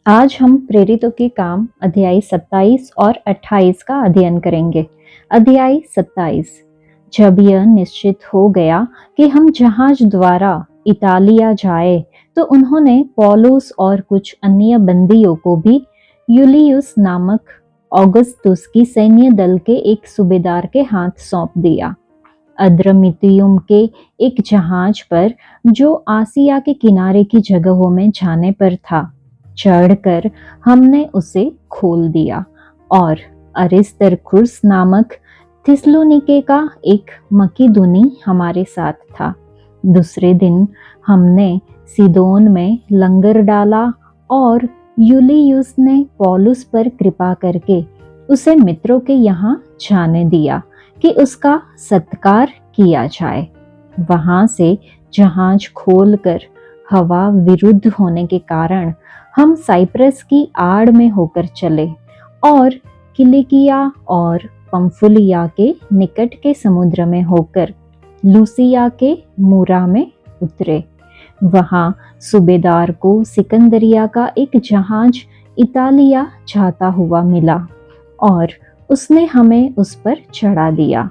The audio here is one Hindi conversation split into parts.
आज हम प्रेरितों के काम अध्याय 27 और 28 का अध्ययन करेंगे। अध्याय 27। जब यह निश्चित हो गया कि हम जहाज द्वारा इतालिया जाए, तो उन्होंने पौलुस और कुछ अन्य बंदियों को भी यूलियुस नामक ऑगस्तुस की सैन्य दल के एक सूबेदार के हाथ सौंप दिया। अद्रमितियुम के एक जहाज पर, जो आसिया के किनारे की जगहों में जाने पर था, चढ़कर हमने उसे खोल दिया और अरिस्तर्खुस नामक थिस्सलुनीके का एक मकीदुनी हमारे साथ था। दूसरे दिन हमने सीदोन में लंगर डाला और यूलियुस ने पौलुस पर कृपा करके उसे मित्रों के यहाँ जाने दिया कि उसका सत्कार किया जाए। वहां से जहाज खोलकर हवा विरुद्ध होने के कारण हम साइप्रस की आड़ में होकर चले और किलिकिया और पंफुलिया के निकट के समुद्र में होकर लूसिया के मूरा में उतरे। वहां सूबेदार को सिकंदरिया का एक जहाज इतालिया जाता हुआ मिला और उसने हमें उस पर चढ़ा दिया।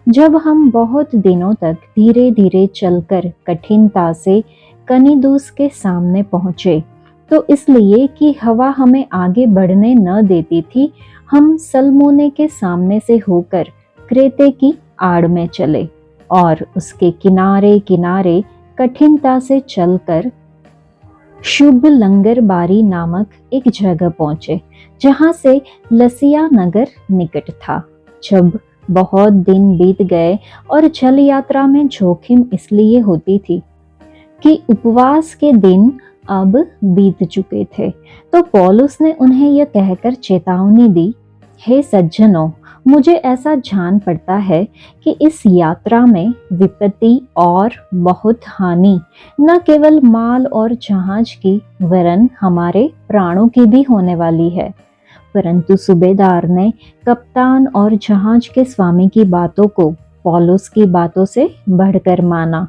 जब हम बहुत दिनों तक धीरे धीरे चलकर कठिनता से कनिदुस के सामने पहुंचे, तो इसलिए कि हवा हमें आगे बढ़ने न देती थी, हम सलमोने के सामने से होकर क्रेते की आड़ में चले और उसके किनारे किनारे कठिनता से चलकर शुभ लंगरबारी नामक एक जगह पहुंचे, जहां से लसिया नगर निकट था। जब बहुत दिन बीत गए और जल यात्रा में जोखिम इसलिए होती थी कि उपवास के दिन अब बीत चुके थे, तो पौलुस ने उन्हें यह कहकर चेतावनी दी, हे सज्जनों, मुझे ऐसा जान पड़ता है कि इस यात्रा में विपत्ति और बहुत हानि न केवल माल और जहाज की, वरन हमारे प्राणों की भी होने वाली है। परंतु सूबेदार ने कप्तान और जहाज के स्वामी की बातों को पौलुस की बातों से बढ़कर माना।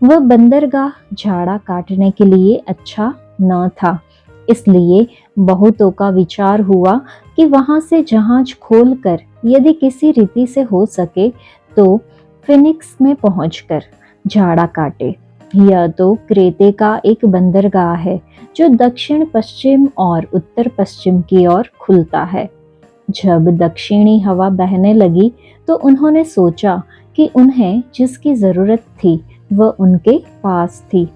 वह बंदरगाह झाड़ा काटने के लिए अच्छा न था, इसलिए बहुतों का विचार हुआ कि वहां से जहाज खोलकर यदि किसी रीति से हो सके तो फिनिक्स में पहुंचकर झाड़ा काटे। यह तो क्रेते का एक बंदरगाह है जो दक्षिण पश्चिम और उत्तर पश्चिम की ओर खुलता है। जब दक्षिणी हवा बहने लगी तो उन्होंने सोचा कि उन्हें जिसकी जरूरत थी वह उनके पास थी,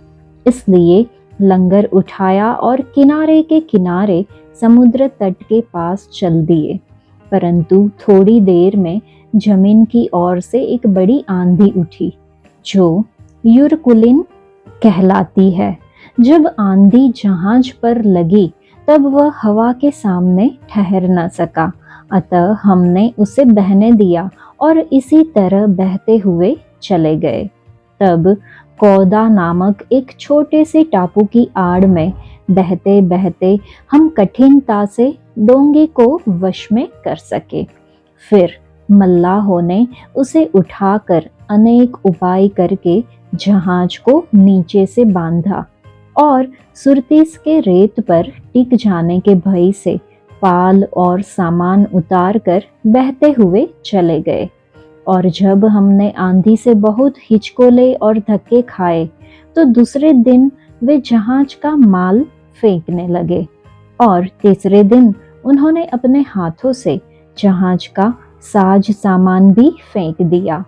इसलिए लंगर उठाया और किनारे के किनारे समुद्र तट के पास चल दिए। परंतु थोड़ी देर में जमीन की ओर से एक बड़ी आंधी उठी, जो यूरकुलिन कहलाती है। जब आंधी जहाज पर लगी तब वह हवा के सामने ठहर न सका, अतः हमने उसे बहने दिया और इसी तरह बहते हुए चले गए। तब कौदा नामक एक छोटे से टापू की आड़ में बहते बहते हम कठिनता से डोंगे को वश में कर सके। फिर मल्लाहों ने उसे उठाकर अनेक उपाय करके जहाज को नीचे से बांधा और सुरतीस के रेत पर टिक जाने के भय से पाल और सामान उतार कर बहते हुए चले गए। और जब हमने आंधी से बहुत हिचकोले और धक्के खाए, तो दूसरे दिन वे जहाज का माल फेंकने लगे और तीसरे दिन उन्होंने अपने हाथों से जहाज का साज सामान भी फेंक दिया।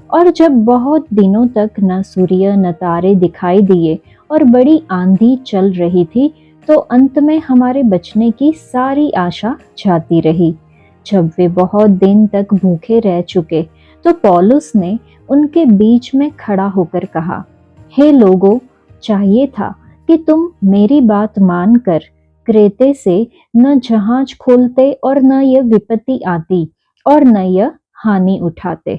और जब बहुत दिनों तक न सूर्य न तारे दिखाई दिए और बड़ी आंधी चल रही थी, तो अंत में हमारे बचने की सारी आशा जाती रही। जब वे बहुत दिन तक भूखे रह चुके, तो पौलुस ने उनके बीच में खड़ा होकर कहा, हे लोगों, चाहिए था कि तुम मेरी बात मानकर क्रेते से न जहाज खोलते और न यह विपत्ति आती और न यह हानि उठाते।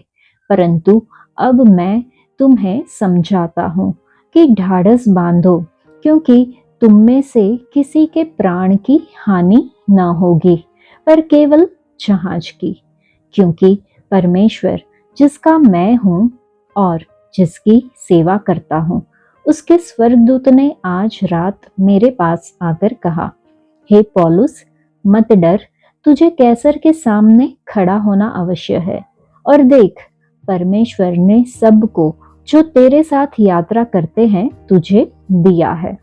परंतु अब मैं तुम्हें समझाता हूँ कि ढाढ़स बांधो, क्योंकि तुम में से किसी के प्राण की हानि न होगी, पर केवल जहाज की। क्योंकि परमेश्वर, जिसका मैं हूँ और जिसकी सेवा करता हूँ, उसके स्वर्गदूत ने आज रात मेरे पास आकर कहा, हे पौलुस, मत डर, तुझे कैसर के सामने खड़ा होना अवश्य है। और देख, परमेश्वर ने सबको जो तेरे साथ यात्रा करते हैं तुझे दिया है।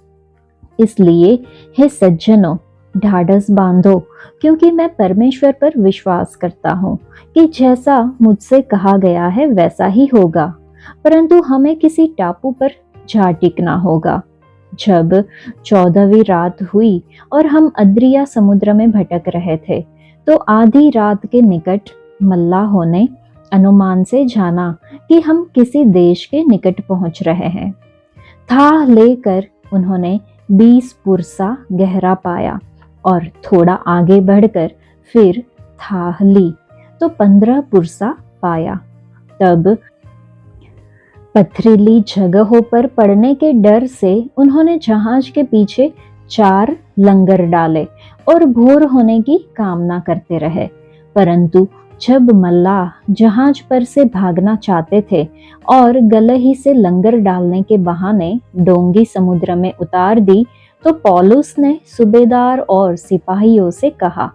इसलिए हे सज्जनों, ढाढ़स बांधो, क्योंकि मैं परमेश्वर पर विश्वास करता हूँ कि जैसा मुझसे कहा गया है वैसा ही होगा। परंतु हमें किसी टापू पर जा टिकना होगा। जब 14वीं रात हुई और हम अद्रिया समुद्र में भटक रहे थे, तो आधी रात के निकट मल्लाहों ने अनुमान से जाना कि हम किसी देश के निकट पहुंच रहे हैं। था लेकर उन्होंने 20 पुरसा गहरा पाया और थोड़ा आगे बढ़कर फिर थाह ली तो 15 पुरसा पाया। तब पथरीली जगहों पर पड़ने के डर से उन्होंने जहाज के पीछे 4 लंगर डाले और भोर होने की कामना करते रहे। परंतु जब मल्लाह जहाज पर से भागना चाहते थे और गलही से लंगर डालने के बहाने डोंगी समुद्र में उतार दी, तो पौलुस ने सूबेदार और सिपाहियों से कहा,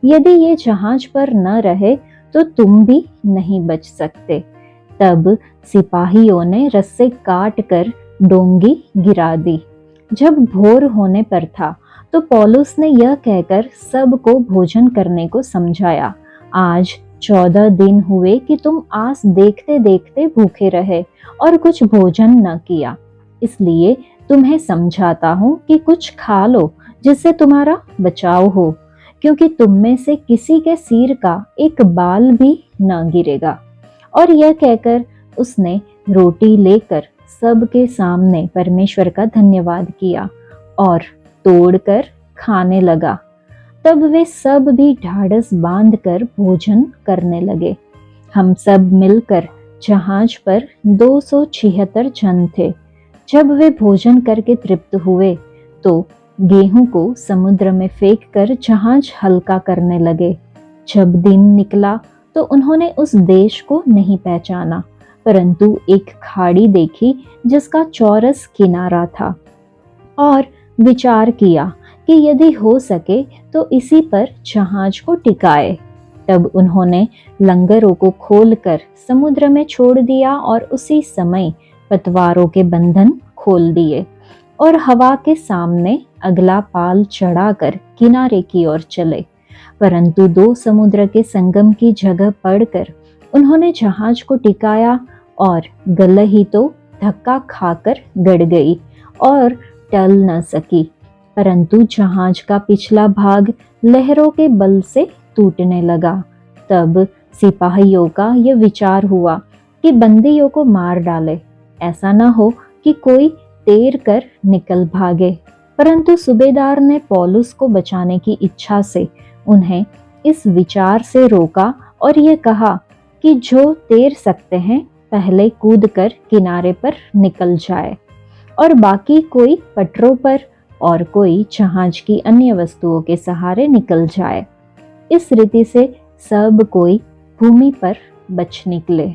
यदि ये जहाज पर न रहे तो तुम भी नहीं बच सकते। तब सिपाहियों ने रस्से काट कर डोंगी गिरा दी। जब भोर होने पर था तो पौलुस ने यह कहकर सबको भोजन करने को समझाया, आज 14 दिन हुए कि तुम आस देखते देखते भूखे रहे और कुछ भोजन न किया। इसलिए तुम्हें समझाता हूँ कि कुछ खा लो जिससे तुम्हारा बचाव हो, क्योंकि तुम में से किसी के सिर का एक बाल भी न गिरेगा। और यह कहकर उसने रोटी लेकर सबके सामने परमेश्वर का धन्यवाद किया और तोड़कर खाने लगा। तब वे सब भी ढाढ़स बांधकर भोजन करने लगे। हम सब मिलकर जहाज पर 276 जन थे। जब वे भोजन करके तृप्त हुए तो गेहूं को समुद्र में फेंककर जहाज हल्का करने लगे। जब दिन निकला तो उन्होंने उस देश को नहीं पहचाना, परंतु एक खाड़ी देखी जिसका चौरस किनारा था और विचार किया कि यदि हो सके तो इसी पर जहाज को टिकाए। तब उन्होंने लंगरों को खोलकर समुद्र में छोड़ दिया और उसी समय पतवारों के बंधन खोल दिए और हवा के सामने अगला पाल चढ़ाकर किनारे की ओर चले। परंतु 2 समुद्र के संगम की जगह पड़कर उन्होंने जहाज को टिकाया और गलही तो धक्का खाकर गड़ गई और टल न सकी, परंतु जहाज का पिछला भाग लहरों के बल से टूटने लगा। तब सिपाहियों का यह विचार हुआ कि बंदियों को मार डाले, ऐसा न हो कि कोई तैर कर निकल भागे। परंतु सूबेदार ने पौलुस को बचाने की इच्छा से उन्हें इस विचार से रोका और ये कहा कि जो तैर सकते हैं पहले कूदकर किनारे पर निकल जाए और बाकी कोई पटरों पर और कोई जहाज की अन्य वस्तुओं के सहारे निकल जाए। इस रीति से सब कोई भूमि पर बच निकले।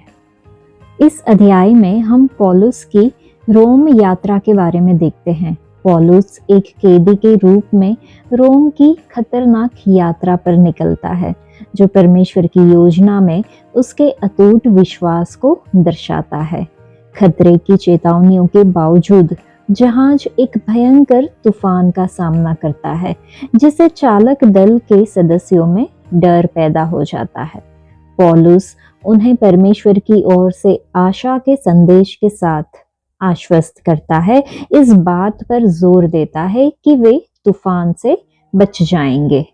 इस अध्याय में हम पौलुस की रोम यात्रा के बारे में देखते हैं। पौलुस एक कैदी के रूप में रोम की खतरनाक यात्रा पर निकलता है, जो परमेश्वर की योजना में उसके अटूट विश्वास को दर्शाता है। खतरे की चेतावनियों के बावजूद जहाज एक भयंकर तूफान का सामना करता है, जिससे चालक दल के सदस्यों में डर पैदा हो जाता है। पौलुस उन्हें परमेश्वर की ओर से आशा के संदेश के साथ आश्वस्त करता है, इस बात पर जोर देता है कि वे तूफान से बच जाएंगे।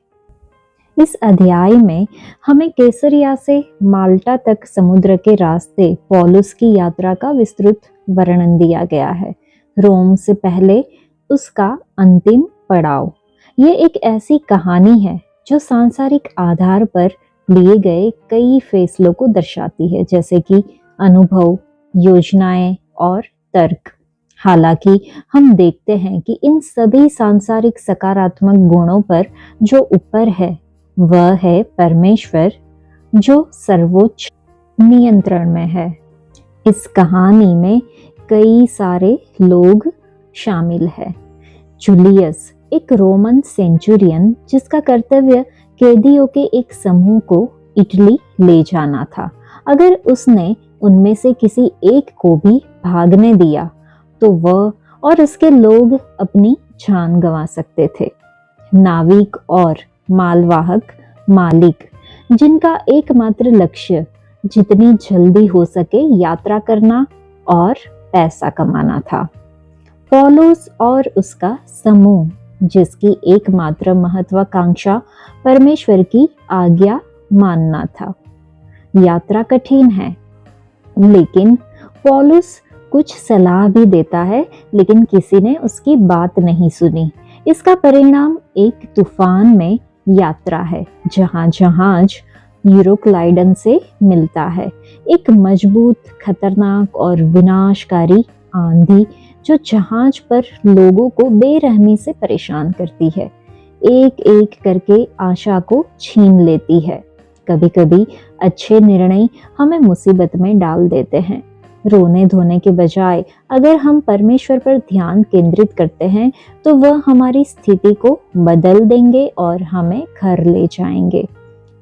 इस अध्याय में हमें कैसरिया से माल्टा तक समुद्र के रास्ते पौलुस की यात्रा का विस्तृत वर्णन दिया गया है। रोम से पहले उसका अंतिम पड़ाव। ये एक ऐसी कहानी है जो सांसारिक आधार पर लिए गए कई फैसलों को दर्शाती है, जैसे कि अनुभव, योजनाएं और तर्क। हालांकि हम देखते हैं कि इन सभी सांसारिक सकारात्मक गुणों पर जो ऊपर है वह है परमेश्वर, जो सर्वोच्च नियंत्रण में है। इस कहानी में कई सारे लोग शामिल हैं। जूलियस एक रोमन सेंचुरियन जिसका कर्तव्य कैदियों के एक समूह को इटली ले जाना था। अगर उसने उनमें से किसी एक को भी भागने दिया तो वह और उसके लोग अपनी जान गंवा सकते थे। नाविक और मालवाहक मालिक जिनका एकमात्र लक्ष्य जितनी जल्दी हो सके यात्रा करना और पैसा कमाना था। पौलुस और उसका समूह जिसकी एकमात्र महत्वाकांक्षा परमेश्वर की आज्ञा मानना था। यात्रा कठिन है, लेकिन पौलुस कुछ सलाह भी देता है, लेकिन किसी ने उसकी बात नहीं सुनी। इसका परिणाम एक तूफान में यात्रा है जहां जहाज यूरोक्लाइडन से मिलता है। एक मजबूत, खतरनाक और विनाशकारी आंधी जो जहाज पर लोगों को बेरहमी से परेशान करती है, एक एक करके आशा को छीन लेती है। कभी कभी अच्छे निर्णय हमें मुसीबत में डाल देते हैं। रोने धोने के बजाय अगर हम परमेश्वर पर ध्यान केंद्रित करते हैं तो वह हमारी स्थिति को बदल देंगे और हमें घर ले जाएंगे।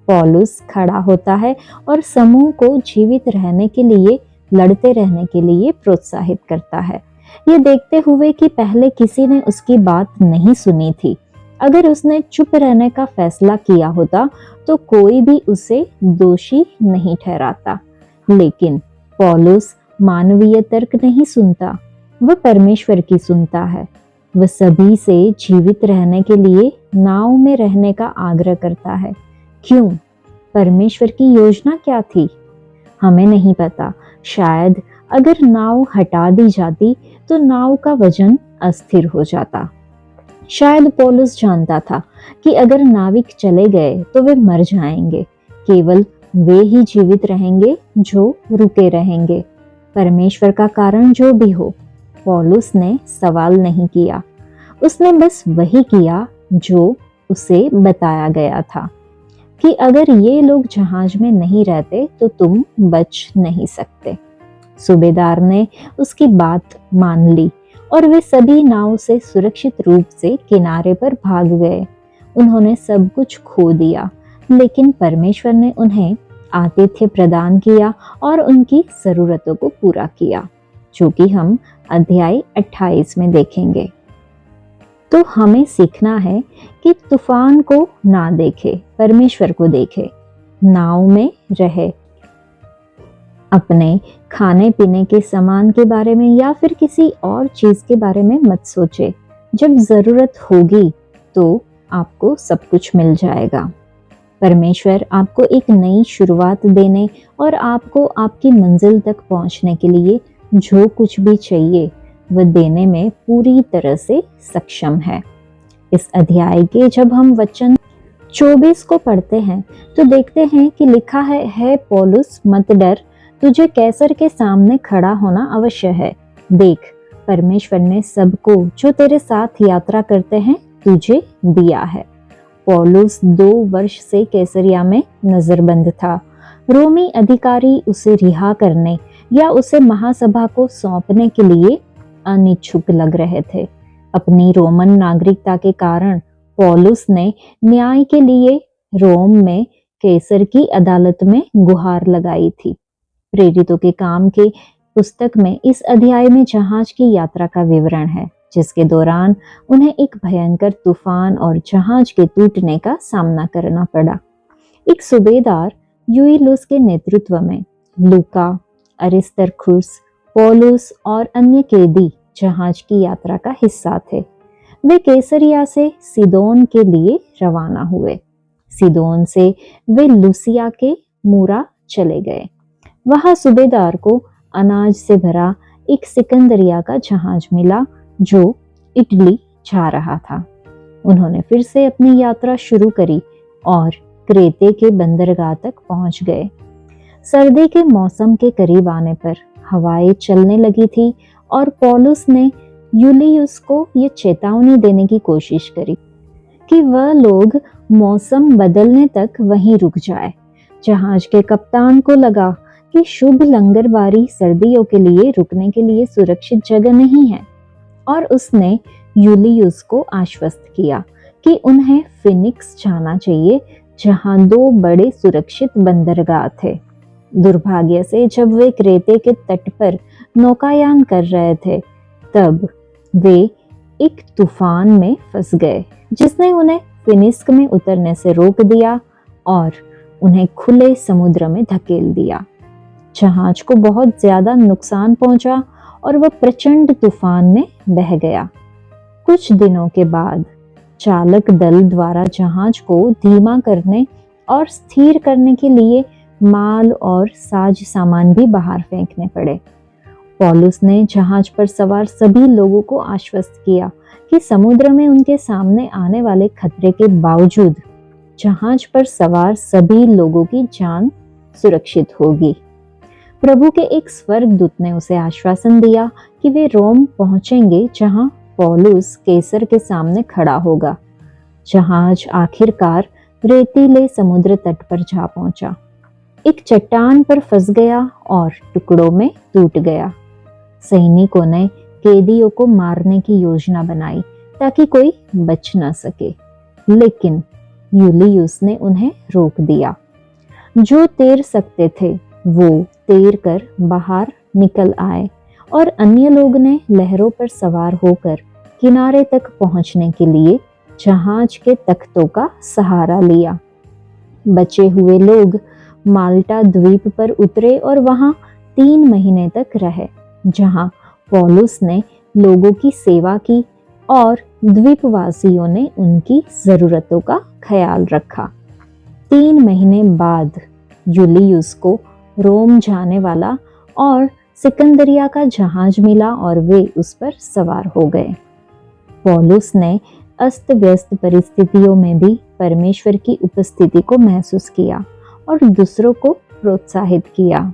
पौलुस खड़ा होता है और समूह को जीवित रहने के लिए, लड़ते रहने के लिए प्रोत्साहित करता है, ये देखते हुए कि पहले किसी ने उसकी बात नहीं सुनी थी। अगर उसने चुप रहने का फैसला किया होता तो कोई भी उसे दोषी नहीं ठहराता। लेकिन पौलुस मानवीय तर्क नहीं सुनता, वह परमेश्वर की सुनता है। वह सभी से जीवित रहने के लिए नाव में रहने का आग्रह करता है। क्यों? परमेश्वर की योजना क्या थी? हमें नहीं पता। शायद अगर नाव हटा दी जाती तो नाव का वजन अस्थिर हो जाता। शायद पौलुस जानता था कि अगर नाविक चले गए तो वे मर जाएंगे। केवल वे ही जीवित रहेंगे जो रुके रहेंगे। परमेश्वर का कारण जो भी हो, पौलुस ने सवाल नहीं किया। उसने बस वही किया जो उसे बताया गया था कि अगर ये लोग जहाज में नहीं रहते तो तुम बच नहीं सकते। सूबेदार ने उसकी बात मान ली और वे सभी नाव से सुरक्षित रूप से किनारे पर भाग गए। उन्होंने सब कुछ खो दिया, लेकिन परमेश्वर ने उन्हें आतिथ्य प्रदान किया और उनकी जरूरतों को पूरा किया, जो कि हम अध्याय 28 में देखेंगे। तो हमें सीखना है कि तूफान को ना देखे, परमेश्वर को देखे, नाव में रहे। अपने खाने पीने के सामान के बारे में या फिर किसी और चीज के बारे में मत सोचे। जब जरूरत होगी तो आपको सब कुछ मिल जाएगा। परमेश्वर आपको एक नई शुरुआत देने और आपको आपकी मंजिल तक पहुंचने के लिए जो कुछ भी चाहिए वह देने में पूरी तरह से सक्षम है। इस अध्याय के जब हम वचन 24 को पढ़ते हैं तो देखते हैं कि लिखा है पौलुस मत डर, तुझे कैसर के सामने खड़ा होना अवश्य है। देख, परमेश्वर ने सबको जो तेरे साथ यात्रा करते हैं तुझे दिया है। पौलुस 2 वर्ष से कैसरिया में नजरबंद था। रोमी अधिकारी उसे रिहा करने या उसे महासभा को सौंपने के लिए अनिच्छुक लग रहे थे। अपनी रोमन नागरिकता के कारण पौलुस ने न्याय के लिए रोम में कैसर की अदालत में गुहार लगाई थी। प्रेरितों के काम के पुस्तक में इस अध्याय में जहाज की यात्रा का विवरण है, जिसके दौरान उन्हें एक भयंकर तूफान और जहाज के टूटने का सामना करना पड़ा। एक सूबेदार यूलियुस के नेतृत्व में लूका, अरिस्तर्खुस, पौलुस और अन्य कैदी जहाज की यात्रा का हिस्सा थे। वे कैसरिया से सीदोन के लिए रवाना हुए। सीदोन से वे लुसिया के मूरा चले गए। वहां सूबेदार को अनाज से भरा एक सिकंदरिया का जहाज मिला जो इटली जा रहा था। उन्होंने फिर से अपनी यात्रा शुरू करी और क्रेते के बंदरगाह तक पहुंच गए। सर्दी के मौसम के करीब आने पर हवाएं चलने लगी थी और पौलुस ने यूलियुस को ये चेतावनी देने की कोशिश करी कि वह लोग मौसम बदलने तक वहीं रुक जाए। जहाज के कप्तान को लगा कि शुभ लंगरबारी सर्दियों के लिए रुकने के लिए सुरक्षित जगह नहीं है और उसने यूलियुस को आश्वस्त किया कि उन्हें फिनिक्स जाना चाहिए, जहां 2 बड़े सुरक्षित बंदरगाह थे। दुर्भाग्य से जब वे क्रेते के तट पर नौकायान कर रहे थे, तब वे एक तूफान में फंस गए, जिसने उन्हें फिनिक्स में उतरने से रोक दिया और उन्हें खुले समुद्र में धकेल दिया। जहाज को बहुत ज्यादा नुकसान पहुंचा और वह प्रचंड तूफान में बह गया। कुछ दिनों के बाद चालक दल द्वारा जहाज को धीमा करने और स्थिर करने के लिए माल और साज सामान भी बाहर फेंकने पड़े। पौलुस ने जहाज पर सवार सभी लोगों को आश्वस्त किया कि समुद्र में उनके सामने आने वाले खतरे के बावजूद जहाज पर सवार सभी लोगों की जान सुरक्षित होगी। प्रभु के एक स्वर्गदूत ने उसे आश्वासन दिया कि वे रोम पहुंचेंगे, जहां पौलुस कैसर के सामने खड़ा होगा। जहाज आखिरकार रेतीले समुद्र तट पर जा पहुंचा, एक चट्टान पर फंस गया और टुकड़ों में टूट गया। सैनिकों ने कैदियों को मारने की योजना बनाई ताकि कोई बच न सके, लेकिन यूलियुस ने उन्हें रोक दिया। जो तैर सकते थे वो तैर कर बाहर निकल आए और अन्य लोग ने लहरों पर सवार होकर किनारे तक पहुंचने के लिए जहाज के तख्तों का सहारा लिया। बचे हुए लोग माल्टा द्वीप पर उतरे और वहां 3 महीने तक रहे, जहां पौलुस ने लोगों की सेवा की और द्वीपवासियों ने उनकी जरूरतों का ख्याल रखा। 3 महीने बाद यूलियुस को रोम जाने वाला और सिकंदरिया का जहाज मिला और वे उस पर सवार हो गए। पौलुस ने अस्त व्यस्त परिस्थितियों में भी परमेश्वर की उपस्थिति को महसूस किया और दूसरों को प्रोत्साहित किया।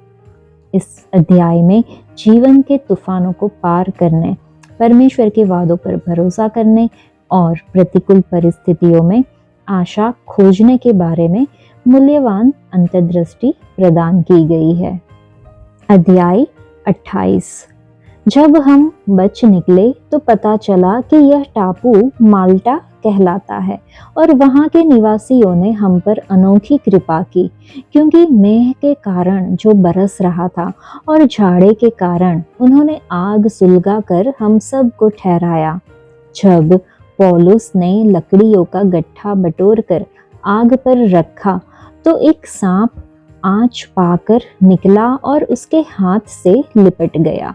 इस अध्याय में जीवन के तूफानों को पार करने, परमेश्वर के वादों पर भरोसा करने और प्रतिकूल परिस्थितियों में आशा खोजने के बारे में मूल्यवान अंतर्दृष्टि प्रदान की गई है। अध्याय 28। जब हम बच निकले तो पता चला कि यह टापू माल्टा कहलाता है और वहां के निवासियों ने हम पर अनोखी कृपा की, क्योंकि मेघ के कारण जो बरस रहा था और झाड़े के कारण उन्होंने आग सुलगा कर हम सब को ठहराया। जब पौलुस ने लकड़ियों का गट्ठा बटोर कर आग पर रखा तो एक सांप आंच पाकर निकला और उसके हाथ से लिपट गया।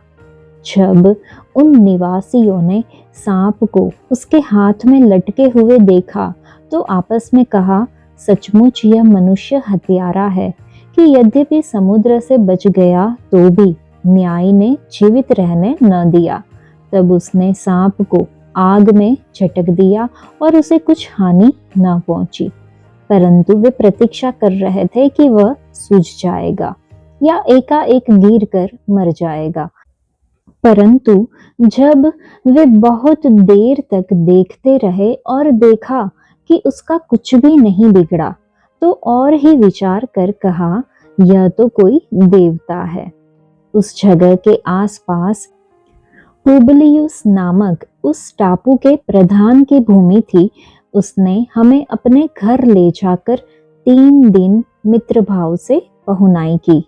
जब उन निवासियों ने सांप को उसके हाथ में लटके हुए देखा तो आपस में कहा, सचमुच यह मनुष्य हत्यारा है कि यद्यपि समुद्र से बच गया तो भी न्याय ने जीवित रहने न दिया। तब उसने सांप को आग में झटक दिया और उसे कुछ हानि न पहुंची, परंतु वे प्रतीक्षा कर रहे थे कि वह सूझ जाएगा या एकाएक गिरकर मर जाएगा। परंतु जब वे बहुत देर तक देखते रहे और देखा कि उसका कुछ भी नहीं बिगड़ा, तो और ही विचार कर कहा, यह तो कोई देवता है। उस जगह के आसपास पुबलियुस नामक उस टापू के प्रधान की भूमि थी। उसने हमें अपने घर ले जाकर 3 दिन मित्र भाव से पहुनाई की।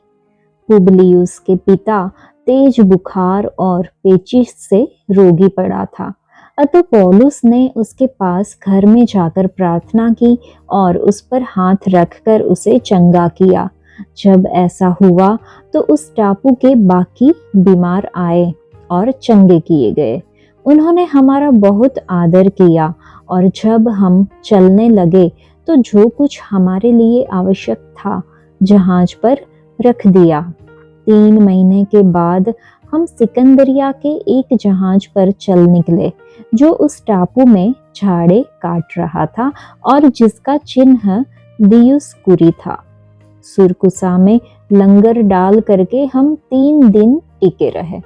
पुबलियुस के पिता तेज बुखार और पेचिश से रोगी पड़ा था, अतः पौलुस ने उसके पास घर में जाकर प्रार्थना की और उस पर हाथ रखकर उसे चंगा किया। जब ऐसा हुआ तो उस टापू के बाकी बीमार आए और चंगे किए गए। उन्होंने हमारा बहुत आदर किया और जब हम चलने लगे तो जो कुछ हमारे लिए आवश्यक था जहाज पर रख दिया। 3 महीने के बाद हम सिकंदरिया के एक जहाज पर चल निकले, जो उस टापू में झाड़े काट रहा था और जिसका चिन्ह दियुसकुरी था। सुरकुसा में लंगर डाल करके हम 3 दिन टिके रहे।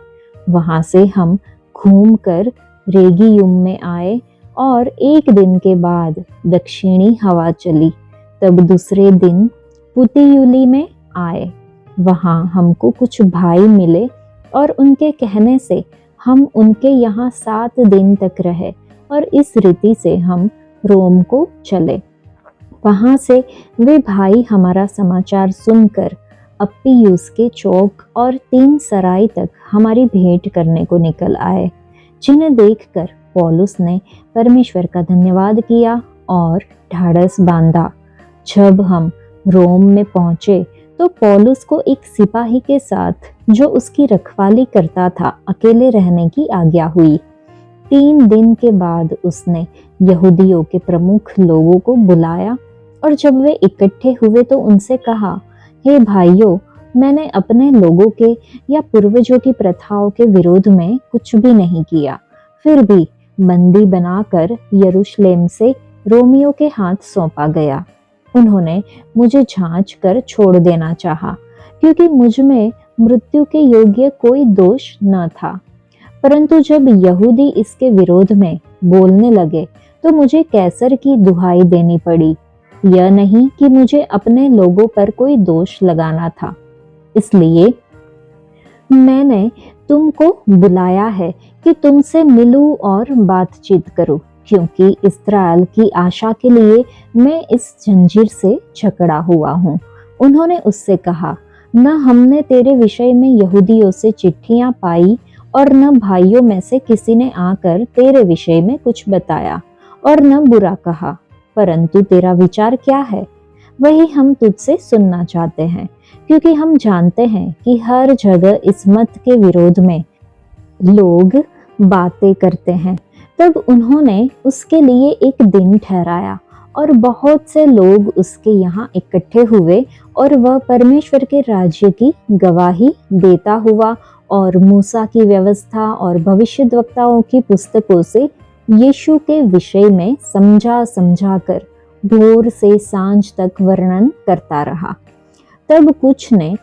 वहां से हम घूमकर रेगियुम में आए और 1 दिन के बाद दक्षिणी हवा चली। तब दूसरे दिन पुतियुली में आए। वहां हमको कुछ भाई मिले और उनके कहने से हम उनके यहाँ 7 दिन तक रहे। और इस रीति से हम रोम को चले। वहां से वे भाई हमारा समाचार सुनकर अप्पियुस के चौक और 3 सराय तक हमारी भेंट करने को निकल आए, जिन्हें देखकर पौलुस ने परमेश्वर का धन्यवाद किया और ढाढ़स बांधा। जब हम रोम में पहुंचे तो पौलुस को एक सिपाही के साथ जो उसकी रखवाली करता था अकेले रहने की आज्ञा हुई। 3 दिन के बाद उसने यहूदियों के प्रमुख लोगों को बुलाया और जब वे इकट्ठे हुए तो उनसे कहा, हे भाइयों, मैंने अपने लोगों के या पूर्वजों की प्रथाओं के विरोध में कुछ भी नहीं किया, फिर भी बंदी बनाकर यरूशलेम से रोमियों के हाथ सौंपा गया। उन्होंने मुझे जांच कर छोड़ देना चाहा, क्योंकि मुझ में मृत्यु के योग्य कोई दोष न था। परंतु जब यहूदी इसके विरोध में बोलने लगे तो मुझे कैसर की दुहाई देनी पड़ी। यह नहीं कि मुझे अपने लोगों पर कोई दोष लगाना था, इसलिए मैंने तुमको बुलाया है कि तुमसे मिलूं और बातचीत करूं, क्योंकि इस्राएल की आशा के लिए मैं इस जंजीर से जकड़ा हुआ हूँ। उन्होंने उससे कहा, न हमने तेरे विषय में यहूदियों से चिट्ठियां पाई और न भाइयों में से किसी ने आकर तेरे विषय में कुछ बताया और न बुरा कहा, परंतु तेरा विचार क्या है वही हम तुझसे सुनना चाहते हैं, क्योंकि हम जानते हैं कि हर जगह इस मत के विरोध में लोग बातें करते हैं। तब उन्होंने उसके लिए एक दिन ठहराया और बहुत से लोग उसके यहाँ इकट्ठे हुए और वह परमेश्वर के राज्य की गवाही देता हुआ और मूसा की व्यवस्था और भविष्यद्वक्ताओं की पुस्तकों से यीशु के विषय में समझा समझा कर भोर से सांझ तक वर्णन करता रहा। तब कुछ ने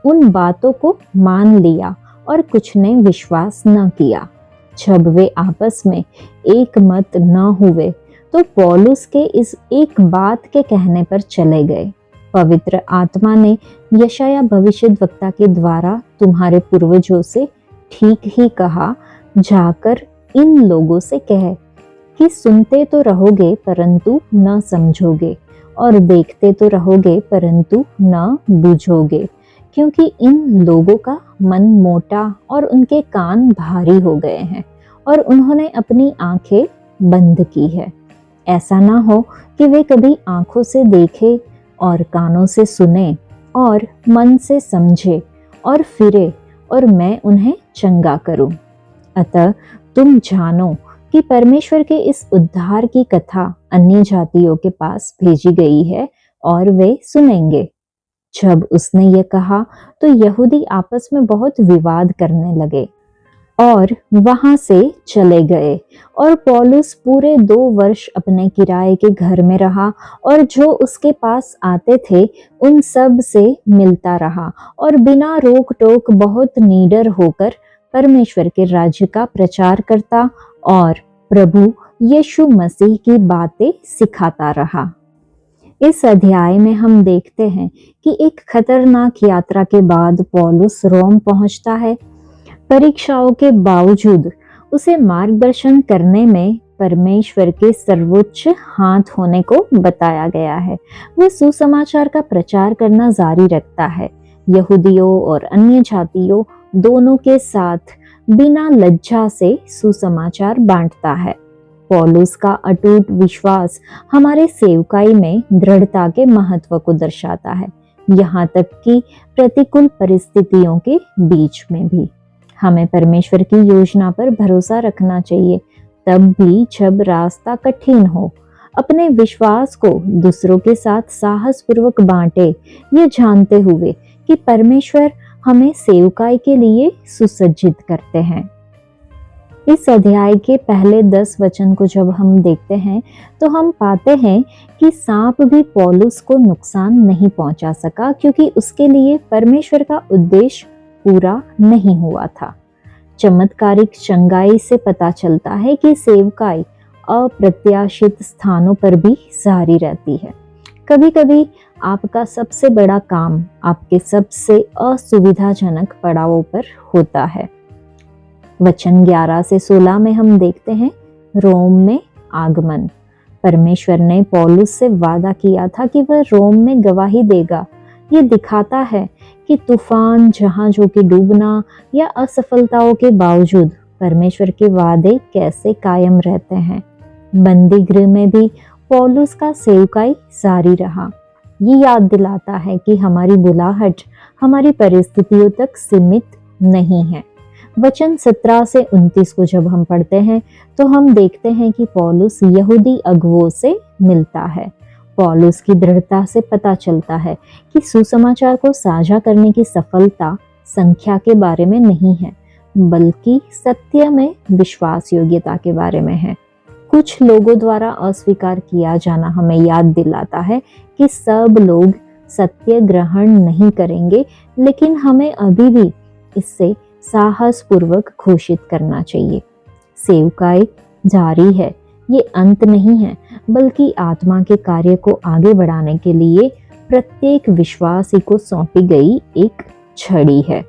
उन बातों को मान लिया और कुछ ने विश्वास न किया। जब वे आपस में एक मत न हुए तो पौलुस के इस एक बात के कहने पर चले गए, पवित्र आत्मा ने यशाया भविष्यद्वक्ता के द्वारा तुम्हारे पूर्वजों से ठीक ही कहा, जाकर इन लोगों से कह कि सुनते तो रहोगे परंतु न समझोगे, और देखते तो रहोगे परंतु न बूझोगे, क्योंकि इन लोगों का मन मोटा और उनके कान भारी हो गए हैं और उन्होंने अपनी आंखें बंद की है। ऐसा ना हो कि वे कभी आंखों से देखे और कानों से सुने और मन से समझे और फिरे और मैं उन्हें चंगा करूं। अतः तुम जानो कि परमेश्वर के इस उद्धार की कथा अन्य जातियों के पास भेजी गई है और वे सुनेंगे। जब उसने ये कहा तो यहूदी आपस में बहुत विवाद करने लगे और वहां से चले गए, और पौलुस पूरे 2 वर्ष अपने किराए के घर में रहा और जो उसके पास आते थे उन सब से मिलता रहा और बिना रोक टोक बहुत निडर होकर परमेश्वर के राज्य का प्रचार करता और प्रभु यीशु मसीह की बातें सिखाता रहा। इस अध्याय में हम देखते हैं कि एक खतरनाक यात्रा के बाद पौलुस रोम पहुंचता है। परीक्षाओं के बावजूद उसे मार्गदर्शन करने में परमेश्वर के सर्वोच्च हाथ होने को बताया गया है। वह सुसमाचार का प्रचार करना जारी रखता है, यहूदियों और अन्य जातियों दोनों के साथ बिना लज्जा से सुसमाचार बांटता है। पौलुस का अटूट विश्वास हमारे सेवकाई में दृढ़ता के महत्व को दर्शाता है, यहाँ तक कि प्रतिकूल परिस्थितियों के बीच में भी हमें परमेश्वर की योजना पर भरोसा रखना चाहिए, तब भी जब रास्ता कठिन हो। अपने विश्वास को दूसरों के साथ साहस पूर्वक बांटे, ये जानते हुए कि परमेश्वर हमें सेवकाई के लिए सुसज्जित करते हैं। इस अध्याय के पहले 10 वचन को जब हम देखते हैं तो हम पाते हैं कि सांप भी पौलुस को नुकसान नहीं पहुंचा सका, क्योंकि उसके लिए परमेश्वर का उद्देश्य पूरा नहीं हुआ था। चमत्कारिक चंगाई से पता चलता है कि सेवकाई अप्रत्याशित स्थानों पर भी जारी रहती है। कभी कभी आपका सबसे बड़ा काम आपके सबसे असुविधाजनक पड़ावों पर होता है। वचन 11 से 16 में हम देखते हैं, रोम में आगमन। परमेश्वर ने पौलुस से वादा किया था कि वह रोम में गवाही देगा। ये दिखाता है कि तूफान, जहाजों के डूबना या असफलताओं के बावजूद परमेश्वर के वादे कैसे कायम रहते हैं। बंदी गृह में भी पौलुस का सेवकाई जारी रहा। ये याद दिलाता है कि हमारी बुलाहट हमारी परिस्थितियों तक सीमित नहीं है। वचन 17 से 29 को जब हम पढ़ते हैं तो हम देखते हैं कि पौलुस यहूदी अगुवों से मिलता है। पौलुस की दृढ़ता से पता चलता है कि सुसमाचार को साझा करने की सफलता संख्या के बारे में नहीं है, बल्कि सत्य में विश्वास योग्यता के बारे में है। कुछ लोगों द्वारा अस्वीकार किया जाना हमें याद दिलाता है कि सब लोग सत्य ग्रहण नहीं करेंगे, लेकिन हमें अभी भी इससे साहस पूर्वक घोषित करना चाहिए। सेवकाई जारी है, ये अंत नहीं है, बल्कि आत्मा के कार्य को आगे बढ़ाने के लिए प्रत्येक विश्वासी को सौंपी गई एक छड़ी है।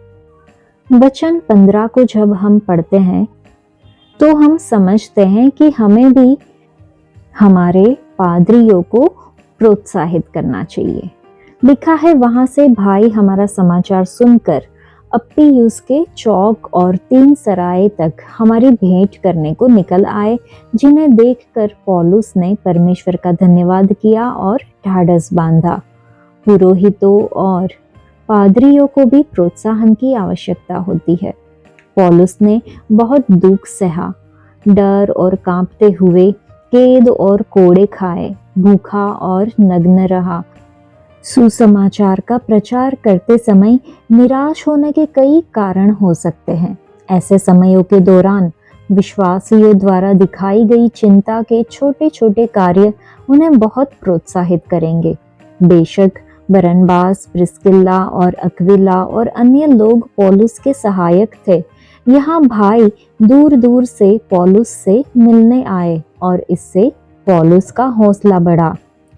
वचन 15 को जब हम पढ़ते हैं तो हम समझते हैं कि हमें भी हमारे पादरियों को प्रोत्साहित करना चाहिए। लिखा है, वहां से भाई हमारा समाचार सुनकर अप्पियुस के चौक और 3 सराय तक हमारी भेंट करने को निकल आए, जिन्हें देखकर पौलुस ने परमेश्वर का धन्यवाद किया और ढाढ़स बांधा। पुरोहितों और पादरियों को भी प्रोत्साहन की आवश्यकता होती है। पौलुस ने बहुत दुख सहा, डर और कांपते हुए कैद और कोड़े खाए, भूखा और नग्न रहा। सुसमाचार का प्रचार करते समय निराश होने के कई कारण हो सकते हैं। ऐसे समयों के दौरान विश्वासियों द्वारा दिखाई गई चिंता के छोटे छोटे कार्य उन्हें बहुत प्रोत्साहित करेंगे। बेशक बरनबास, प्रिस्किल्ला और अक्विला और अन्य लोग पौलुस के सहायक थे। यहाँ भाई दूर दूर से पौलुस से मिलने आए और इससे पौलुस का हौसला बढ़ा।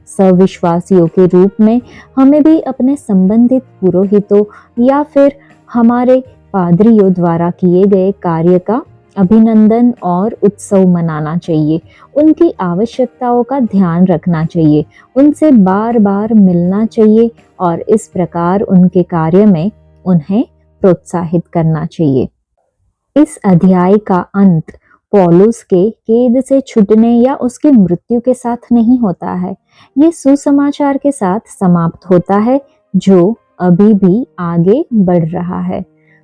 सविश्वासियों के रूप में हमें भी अपने संबंधित पुरोहितों या फिर हमारे पादरियों द्वारा किए गए कार्य का अभिनंदन और उत्सव मनाना चाहिए। उनकी आवश्यकताओं का ध्यान रखना चाहिए, उनसे बार बार मिलना चाहिए और इस प्रकार उनके कार्य में उन्हें प्रोत्साहित करना चाहिए। इस अध्याय का अंत पौलुस के कैद से छूटने या उसकी मृत्यु के साथ नहीं होता है। ये सुसमाचार के साथ समाप्त होता है जो अभी भी आगे बढ़ रहा है।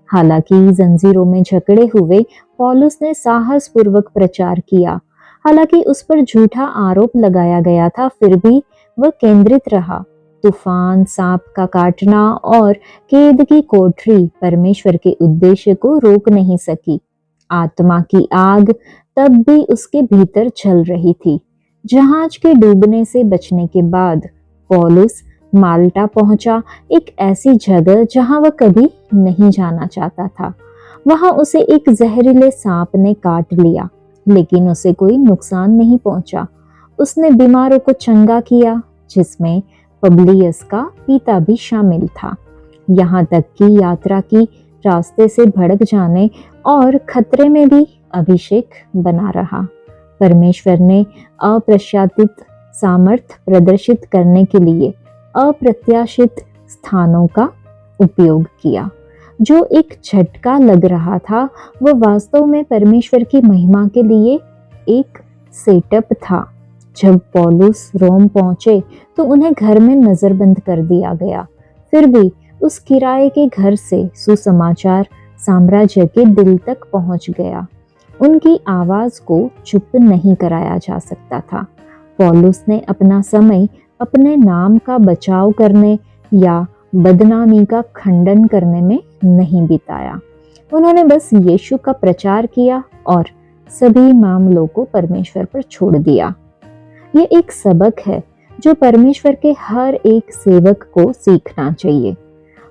हालांकि जंजीरों में जकड़े हुए पौलुस ने साहस पूर्वक प्रचार किया। हालांकि उस पर झूठा आरोप लगाया गया था, फिर भी वह केंद्रित रहा। तूफान, सांप का काटना और कैद की कोठरी परमेश्वर के उद्देश्य को रोक नहीं सकी। आत्मा की आग तब भी उसके भीतर जल रही थी। जहाज के डूबने से बचने के बाद पौलुस माल्टा पहुंचा, एक ऐसी जगह जहां वह कभी नहीं जाना चाहता था। वहां उसे एक जहरीले सांप ने काट लिया, लेकिन उसे कोई नुकसान नहीं पहुंचा। उसने बीमारों को चंगा किया, जिसमें पब्लियस का पिता भी शामिल था। यहाँ तक कि यात्रा की रास्ते से भड़क जाने और खतरे में भी अभिषेक बना रहा। परमेश्वर ने अप्रत्याशित सामर्थ प्रदर्शित करने के लिए अप्रत्याशित स्थानों का उपयोग किया। जो एक झटका लग रहा था, वह वास्तव में परमेश्वर की महिमा के लिए एक सेटअप था। जब पौलुस रोम पहुंचे तो उन्हें घर में नजरबंद कर दिया गया। फिर भी उस किराए के घर से सुसमाचार साम्राज्य के दिल तक पहुंच गया। उनकी आवाज को चुप नहीं कराया जा सकता था। पौलुस ने अपना समय अपने नाम का बचाव करने या बदनामी का खंडन करने में नहीं बिताया। उन्होंने बस यीशु का प्रचार किया और सभी मामलों को परमेश्वर पर छोड़ दिया। ये एक सबक है जो परमेश्वर के हर एक सेवक को सीखना चाहिए।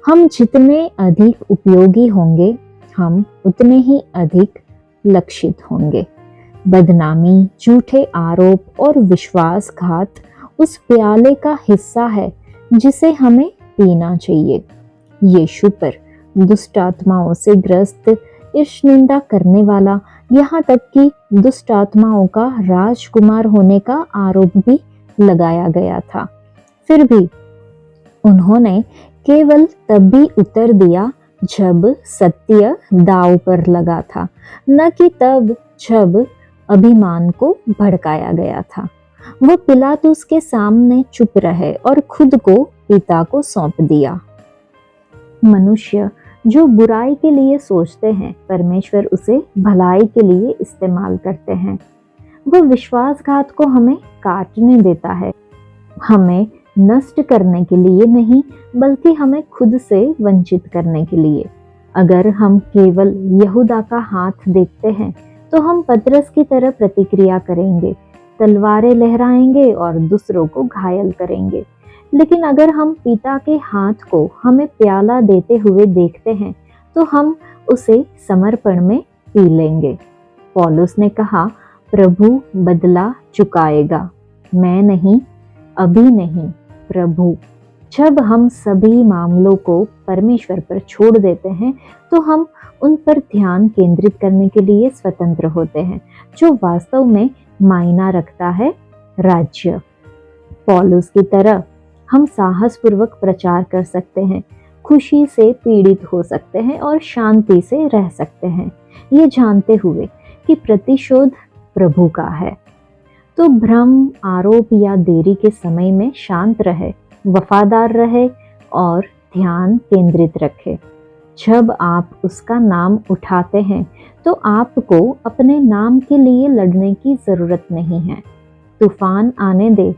हम जितने अधिक उपयोगी होंगे, हम उतने ही अधिक लक्षित होंगे। बदनामी, झूठे आरोप और विश्वासघात उस प्याले का हिस्सा है जिसे हमें पीना चाहिए। यीशु पर दुष्ट आत्माओं से ग्रस्त, ईर्ष्या निंदा करने वाला यहाँ तक कि दुष्ट आत्माओं का राजकुमार होने का आरोप भी लगाया गया था। फिर भी उन्होंने केवल तभी उत्तर दिया जब सत्य दांव पर लगा था, न कि तब जब अभिमान को भड़काया गया था। वो पिलातुस के सामने चुप रहे और खुद को पिता को सौंप दिया। मनुष्य जो बुराई के लिए सोचते हैं, परमेश्वर उसे भलाई के लिए इस्तेमाल करते हैं। वो विश्वासघात को हमें काटने देता है, हमें नष्ट करने के लिए नहीं, बल्कि हमें खुद से वंचित करने के लिए। अगर हम केवल यहूदा का हाथ देखते हैं, तो हम पतरस की तरह प्रतिक्रिया करेंगे, तलवारें लहराएंगे और दूसरों को घायल करेंगे। लेकिन अगर हम पिता के हाथ को हमें प्याला देते हुए देखते हैं, तो हम उसे समर्पण में पी लेंगे। पौलुस ने कहा, प्रभु बदला चुकाएगा, मैं नहीं, अभी नहीं, प्रभु। जब हम सभी मामलों को परमेश्वर पर छोड़ देते हैं, तो हम उन पर ध्यान केंद्रित करने के लिए स्वतंत्र होते हैं, जो वास्तव में मायना रखता है, राज्य। पौलुस की तरह हम साहसपूर्वक प्रचार कर सकते हैं, खुशी से पीड़ित हो सकते हैं और शांति से रह सकते हैं, ये जानते हुए कि प्रतिशोध प्रभु का है। तो भ्रम, आरोप या देरी के समय में शांत रहे, वफादार रहे और ध्यान केंद्रित रखे। जब आप उसका नाम उठाते हैं, तो आपको अपने नाम के लिए लड़ने की जरूरत नहीं है। तूफान आने दे,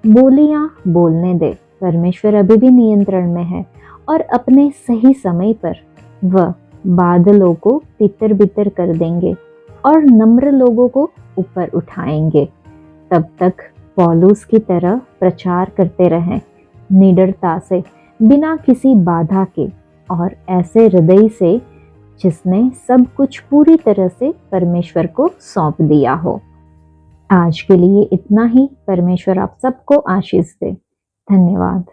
बोलियां बोलने दे, परमेश्वर अभी भी नियंत्रण में है और अपने सही समय पर वह बादलों को तितर बितर कर देंगे और नम्र लोगों को ऊपर उठाएंगे। तब तक पौलुस की तरह प्रचार करते रहें, निडरता से, बिना किसी बाधा के और ऐसे हृदय से जिसने सब कुछ पूरी तरह से परमेश्वर को सौंप दिया हो। आज के लिए इतना ही। परमेश्वर आप सबको आशीष दे। धन्यवाद।